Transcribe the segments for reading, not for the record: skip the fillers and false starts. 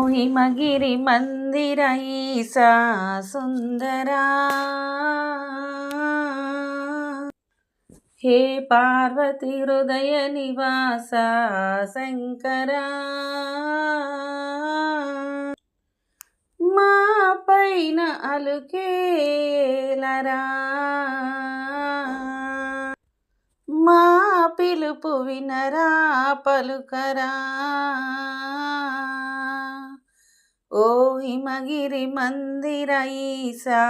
हिमगिरि मंदिर ईसा सुंदरा। हे पार्वती हृदय निवासा शंकरा। मा पैन अलुकेलरा। మా పిలుపు వినరా పలుకరా। ఓ హిమగిరి మందిర ఈసా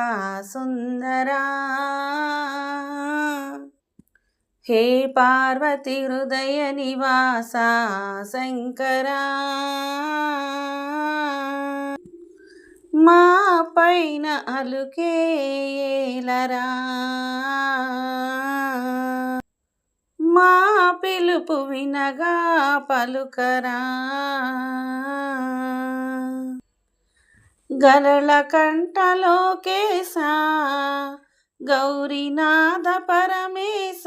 సుందరా। హే పార్వతి హృదయ నివాస శంకరా। మా పైన అలుకేలరా। మా పిలుపు వినగా పలుకరా। గరళ కంఠలోకేశ గౌరీనాథ పరమేశ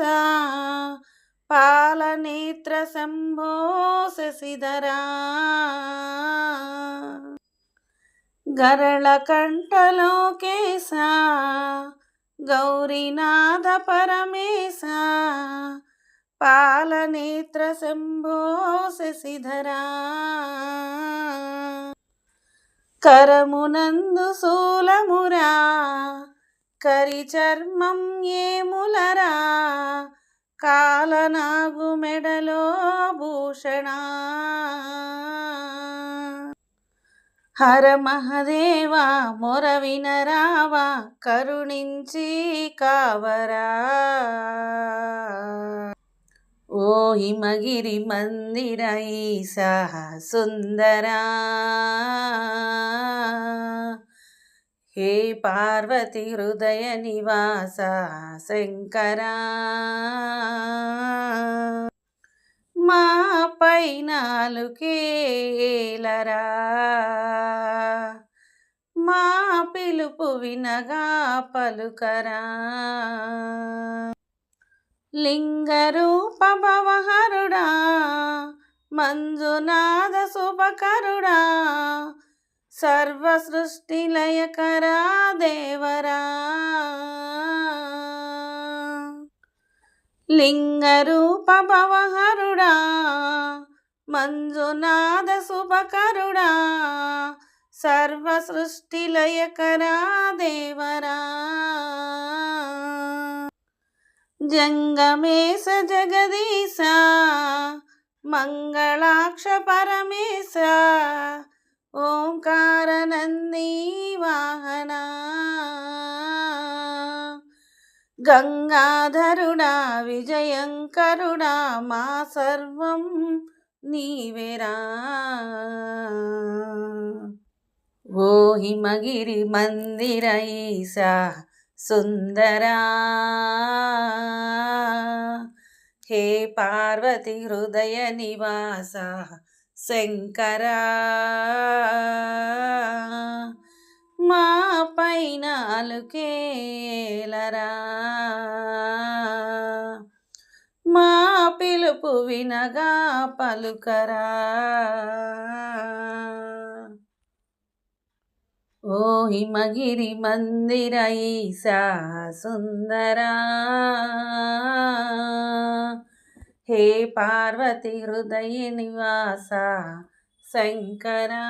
పాలనేత్ర శంభో శశిధరా। గరళ కంఠలోకేశ గౌరీనాథ పరమేశ పాలనేత్ర శంభో శశిధరా। కరమునందు శూలమురా కరి చర్మం ఏములరా కాలనాగు మెడలో భూషణ। హర మహదేవా మొర వినరావా కరుణించి కావరా। ఓ హిమగిరి మందిర ఈసా సుందరా। హే పార్వతి హృదయ నివాస శంకరా। మా పైన అలుకేలరా। మా పిలుపు వినగా పలుకరా। లింగరూప భవహరుడా మంజునాథ శుభకరుడా సర్వ సృష్టి లయకరా దేవరా। లింగరూప భవహరుడా మంజునాథ శుభకరుడా సర్వ సృష్టి లయకరా దేవరా। జంగమేశ జగదీశ మంగళాక్ష పరమేశ ఓంకార నంది వాహన। గంగాధరుడా విజయంకరుడా మా సర్వం నీవేరా। ఓ హిమగిరి మందిర ఈసా సుందరా। హే పార్వతి హృదయ నివాస శంకరా। మా పైన అలుకేలరా। మా పిలుపు వినగా పలుకరా। ఓ హిమగిరి మందిర ఈసా సుందరా। హే పార్వతి హృదయ నివాస శంకరా।